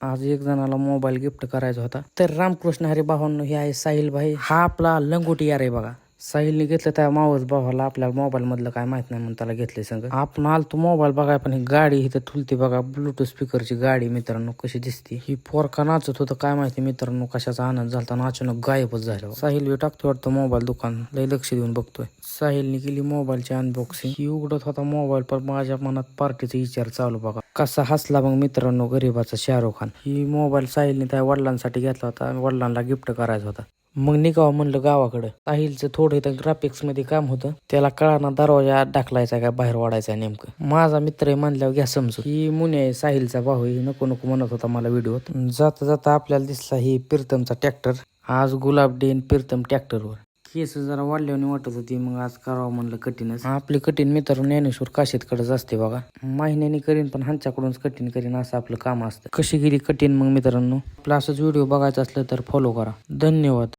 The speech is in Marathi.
आज एक जणाला मोबाईल गिफ्ट करायचा होता. तर रामकृष्ण हरी भावांनो, हे आहे साहिल भाई. हा आपला लंगोटी यार आहे बघा. साहिलने घेतलं त्या मावस भावाला, आपल्या मोबाईल मधलं काय माहित नाही म्हणून त्याला घेतलंय संग. आपण आलतो मोबाईल बघाय, पण ही गाडी इथं ठुलती बघा, ब्लूटूथ स्पीकरची गाडी मित्रांनो कशी दिसते. ही पोरका नाचत होतं काय माहिती मित्रांनो, कशाचा आनंद झाला ना, अचानक गायबच झालं. साहिल बी टाकतो वाटतं मोबाईल दुकान, लय लक्ष देऊन बघतोय. साहिलने केली मोबाईलची अनबॉक्सिंग. ही उघडत होता मोबाईल, पण माझ्या मनात पार्टीचा विचार चालू बघा. कसा हसला मग मित्रांनो गरीबाचा शाहरुख खान. ही मोबाईल साहिलने त्या वडिलांसाठी घेतला होता, वडिलांना गिफ्ट करायचा होता. मग निघावं म्हणलं गावाकडं. साहिलचं थोडं इथं ग्राफिक्स मध्ये काम होतं, त्याला कळाना दरवाजा ढकलायचा का बाहेर वाढायचा नेमकं. माझा मित्र आहे म्हणल्यावर घ्या समजून. ही मुने आहे साहिलचा भाऊ, ही नको नको म्हणत होता मला व्हिडिओत. जाता जाता आपल्याला दिसला ही प्रीतमचा ट्रॅक्टर. आज गुलाब डेन प्रीतम ट्रॅक्टरवर. केस जरा वाढल्याने वाटत होती, मग आज करावं म्हणलं कठीणच. आपली कठीण मित्र ज्ञानेश्वर काशीतकडेच असते बघा. महिन्यानी करीन पण ह्यांच्याकडूनच कठीण करीन, असं आपलं काम असतं. कशी गेली कठीण मग मित्रांनो. आपला असंच व्हिडिओ बघायचा असलं तर फॉलो करा. धन्यवाद.